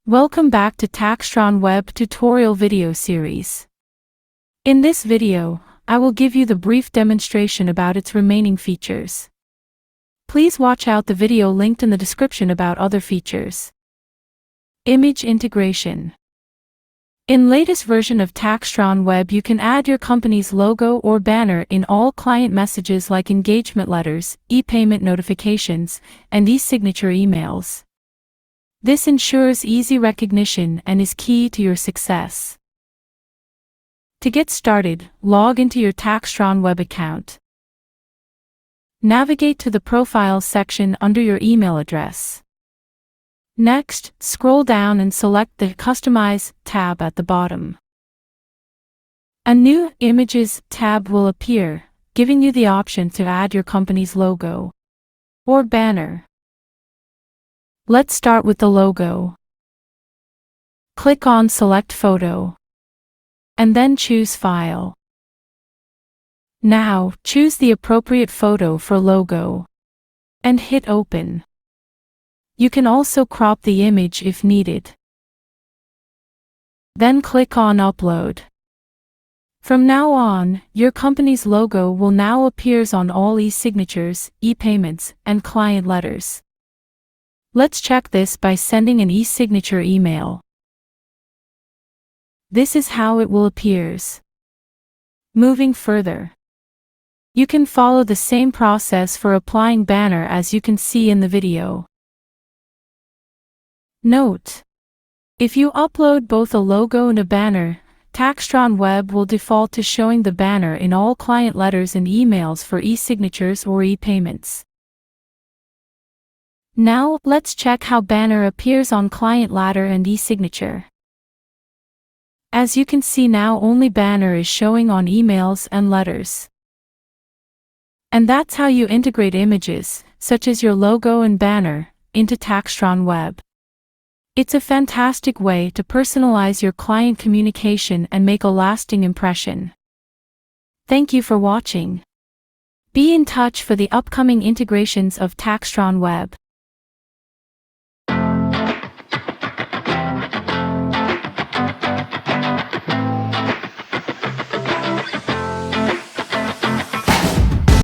Welcome back to TaxTron Web tutorial video series. In this video, I will give you the brief demonstration about its remaining features. Please watch out the video linked in the description about other features. Image integration. In latest version of TaxTron Web, you can add your company's logo or banner in all client messages like engagement letters, e-payment notifications, and e-signature emails. This ensures easy recognition and is key to your success. To get started, log into your TaxTron Web account. Navigate to the Profiles section under your email address. Next, scroll down and select the Customize tab at the bottom. A new Images tab will appear, giving you the option to add your company's logo or banner. Let's start with the logo. Click on Select Photo, and then choose File. Now, choose the appropriate photo for logo, and hit Open. You can also crop the image if needed. Then click on Upload. From now on, your company's logo will now appear on all e-signatures, e-payments, and client letters. Let's check this by sending an e-signature email. This is how it will appear. Moving further, you can follow the same process for applying banner as you can see in the video. Note: if you upload both a logo and a banner, TaxTron Web will default to showing the banner in all client letters and emails for e-signatures or e-payments. Now, let's check how banner appears on client letter and e-signature. As you can see now, only banner is showing on emails and letters. And that's how you integrate images, such as your logo and banner, into TaxTron Web. It's a fantastic way to personalize your client communication and make a lasting impression. Thank you for watching. Be in touch for the upcoming integrations of TaxTron Web.